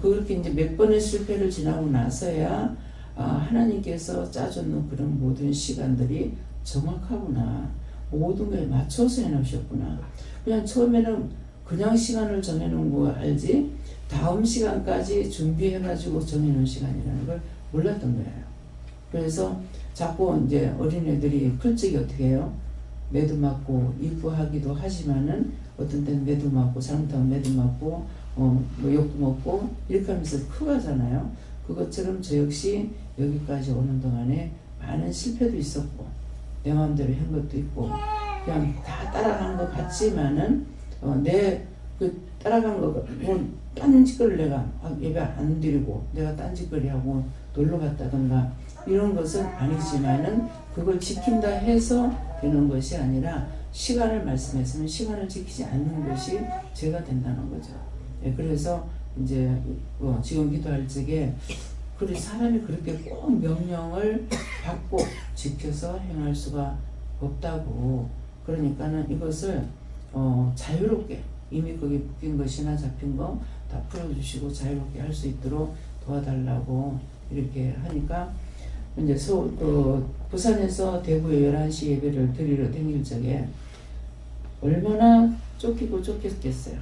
그렇게 이제 몇 번의 실패를 지나고 나서야 하나님께서 짜주는 그런 모든 시간들이 정확하구나. 모든 거에 맞춰서 해놓으셨구나. 그냥 처음에는 그냥 시간을 정해놓은 거 알지 다음 시간까지 준비해가지고 정해놓은 시간이라는 걸 몰랐던 거예요. 그래서 자꾸 이제 어린애들이 클 적이 어떻게 해요? 매도 맞고 이쁘하기도 하지만은 어떤 때는 매도 맞고 잘못하면 매도 맞고 욕도 먹고 이렇게 하면서 커가잖아요. 그것처럼 저 역시 여기까지 오는 동안에 많은 실패도 있었고 내 마음대로 한 것도 있고 그냥 다 따라간 것 같지만은 내 그 따라간 거 딴짓거리를 내가 예배 안 드리고 내가 딴짓거리 하고 놀러 갔다던가 이런 것은 아니지만은 그걸 지킨다 해서 되는 것이 아니라 시간을 말씀했으면 시간을 지키지 않는 것이 죄가 된다는 거죠. 예, 그래서 이제 지금 기도할 적에 그래 사람이 그렇게 꼭 명령을 받고 지켜서 행할 수가 없다고. 그러니까는 이것을 자유롭게 이미 거기 묶인 것이나 잡힌 거 다 풀어주시고 자유롭게 할 수 있도록 도와달라고 이렇게 하니까 이제 부산에서 대구에 11시 예배를 드리러 다닐 적에 얼마나 쫓기고 쫓겼겠어요.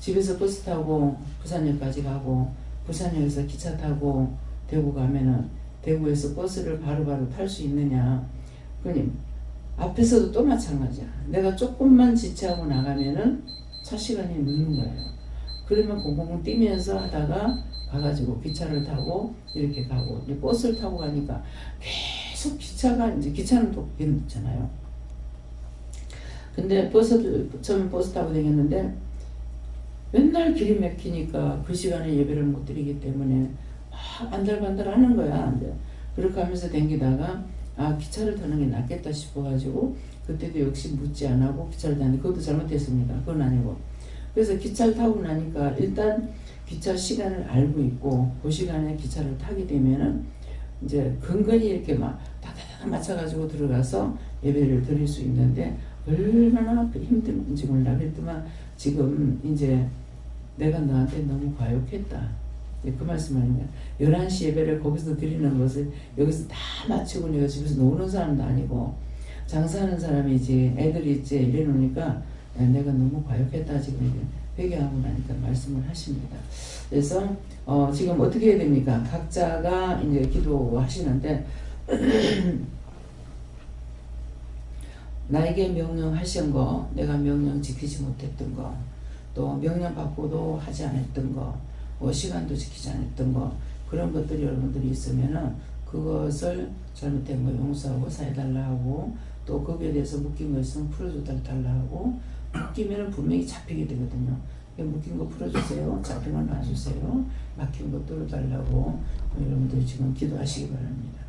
집에서 버스 타고 부산역까지 가고 부산역에서 기차 타고 대구 가면은 대구에서 버스를 바로바로 탈 수 있느냐. 그러니 앞에서도 또 마찬가지야. 내가 조금만 지체하고 나가면은 차 시간이 늦는 거예요. 그러면 공공공 뛰면서 하다가 가가지고 기차를 타고 이렇게 가고 이제 버스를 타고 가니까 계속 기차가 이제 기차는 또 괜찮잖아요. 근데 처음에 버스 타고 다녔는데 맨날 길이 막히니까 그 시간에 예배를 못 드리기 때문에 막 안달반달 하는 거야. 이제 그렇게 하면서 댕기다가 아 기차를 타는 게 낫겠다 싶어가지고 그때도 역시 묻지 안 하고 기차를 타는데 그것도 잘못했습니다. 그건 아니고 그래서 기차를 타고 나니까 일단 기차 시간을 알고 있고 그 시간에 기차를 타게 되면은 이제 근근히 이렇게 막 다다다 맞춰가지고 들어가서 예배를 드릴 수 있는데 얼마나 힘든지 몰라. 그랬더만 지금 이제 내가 너한테 너무 과욕했다. 그 말씀 아닌가. 11시 예배를 거기서 드리는 것을 여기서 다 마치고 내가 집에서 노는 사람도 아니고 장사하는 사람이지 애들이 있지 이래 놓으니까 내가 너무 과욕했다 지금 회개하고 나니까 말씀을 하십니다. 그래서 지금 어떻게 해야 됩니까? 각자가 이제 기도하시는데 나에게 명령하신 거, 내가 명령 지키지 못했던 거, 또 명령 받고도 하지 않았던 거, 시간도 지키지 않았던 거, 그런 것들이 여러분들이 있으면은 그것을 잘못된 거 용서하고 사해달라 하고 또 거기에 대해서 묶인 거 있으면 풀어줘달라 하고 묶이면은 분명히 잡히게 되거든요. 묶인 거 풀어주세요. 잡힌 거 놔주세요. 막힌 거 뚫어달라고 여러분들이 지금 기도하시기 바랍니다.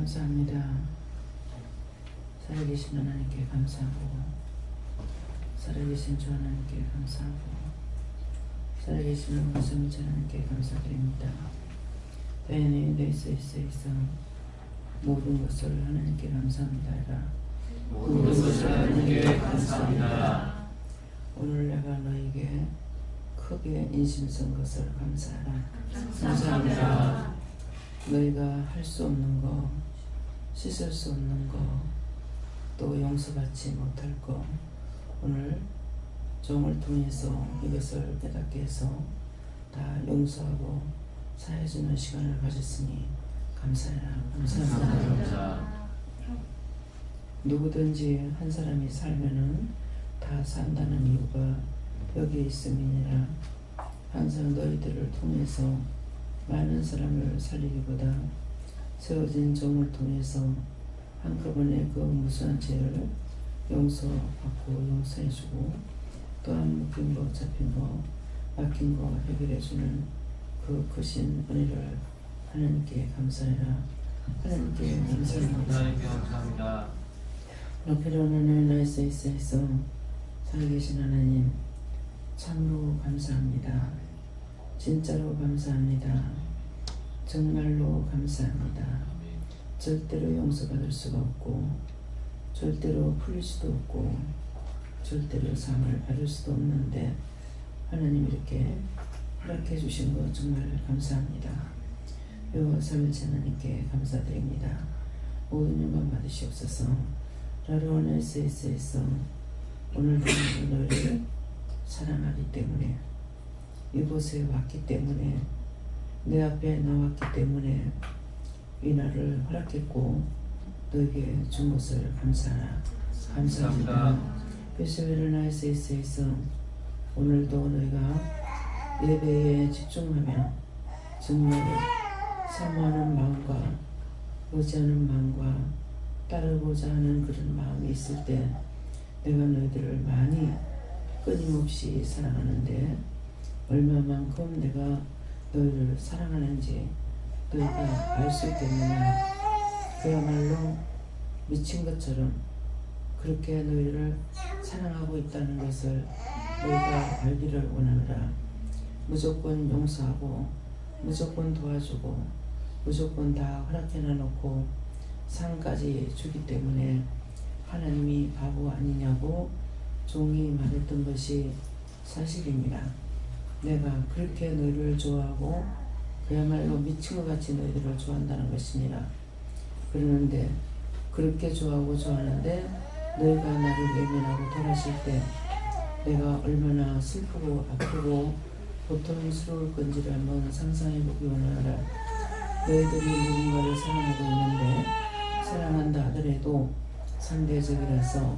감사합니다. 살아계신 하나님께 감사하고, 살아계신 주 하나님께 감사하고, 살아계신 성자 하나님께 감사드립니다. 다행히 내 세상에서 모든 것을 하나님께 감사합니다. 모든 것을 하나님께 감사합니다. 오늘 내가 너에게 크게 인심 쓴 것을 감사하라. 감사합니다. 너희가 할 수 없는 거, 씻을 수 없는 거, 또 용서받지 못할 거, 오늘 종을 통해서 이것을 깨닫게 해서 다 용서하고 사해주는 시간을 가졌으니 감사해라. 감사합니다. 누구든지 한 사람이 살면은 다 산다는 이유가 여기에 있음이니라. 항상 너희들을 통해서 많은 사람을 살리기보다 세워진 종을 통해서 한꺼번에 그 무수한 죄를 용서받고 용서해주고, 또한 묶인 거, 잡힌 거, 막힌 거 해결해주는 그 크신 은혜를 하나님께 감사해라. 하나님께 감사합니다. 하나님께 감사합니다. 높이로는 나이스에서 살아계신 하나님, 참으로 감사합니다. 진짜로 감사합니다. 정말로 감사합니다. 절대로 용서받을 수가 없고 절대로 풀릴 수도 없고 절대로 상을 받을 수도 없는데 하나님 이렇게 허락해 주신 거 정말 감사합니다. 여호와 삼일체 하나님께 감사드립니다. 모든 영광 받으시옵소서. 라로원 SS에서 오늘도 너희를 사랑하기 때문에 이곳에 왔기 때문에 내 앞에 나왔기 때문에 이 날을 허락했고 너에게 준 것을 감사합니다. 베스베르나 SS에서 오늘도 너희가 예배에 집중하며 정말 사모하는 마음과 의지하는 마음과 따르고자 하는 그런 마음이 있을 때 내가 너희들을 많이 끊임없이 사랑하는데 얼마만큼 내가 너희를 사랑하는지 너희가 알 수 있겠느냐. 그야말로 미친 것처럼 그렇게 너희를 사랑하고 있다는 것을 너희가 알기를 원하노라. 무조건 용서하고 무조건 도와주고 무조건 다 허락해놔 놓고 상까지 주기 때문에 하나님이 바보 아니냐고 종이 말했던 것이 사실입니다. 내가 그렇게 너희를 좋아하고 그야말로 미친 것 같이 너희들을 좋아한다는 것입니다. 그러는데 그렇게 좋아하는데 너희가 나를 외면하고 돌아설 때 내가 얼마나 슬프고 아프고 고통스러울 건지를 한번 상상해보기 원하노라. 너희들이 누군가를 사랑하고 있는데 사랑한다 하더라도 상대적이라서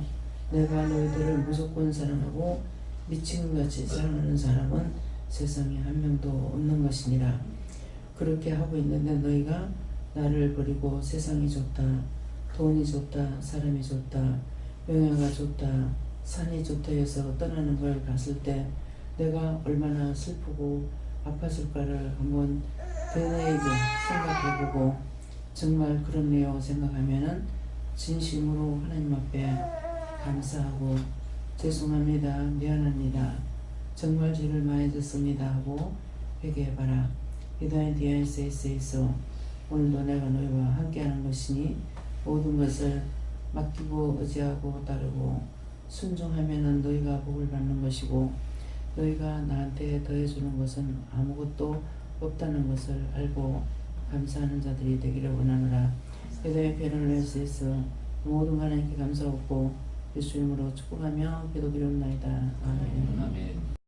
내가 너희들을 무조건 사랑하고 미친 것 같이 사랑하는 사람은 세상에 한 명도 없는 것이니라. 그렇게 하고 있는데 너희가 나를 버리고 세상이 좋다, 돈이 좋다, 사람이 좋다, 명예가 좋다, 산이 좋다 해서 떠나는 걸 봤을 때 내가 얼마나 슬프고 아팠을까를 한번 되뇌이고 생각해보고 정말 그렇네요 생각하면은 진심으로 하나님 앞에 감사하고 죄송합니다, 미안합니다, 정말 죄를 많이 졌습니다 하고 회개해봐라. 이다의 DISS에서 오늘도 내가 너희와 함께하는 것이니 모든 것을 맡기고 의지하고 따르고 순종하면은 너희가 복을 받는 것이고 너희가 나한테 더해주는 것은 아무것도 없다는 것을 알고 감사하는 자들이 되기를 원하노라. 이다의 베를레스에서 모든 하나님께 감사하고 예수 이름으로 축복하며 기도드리옵나이다. 아멘.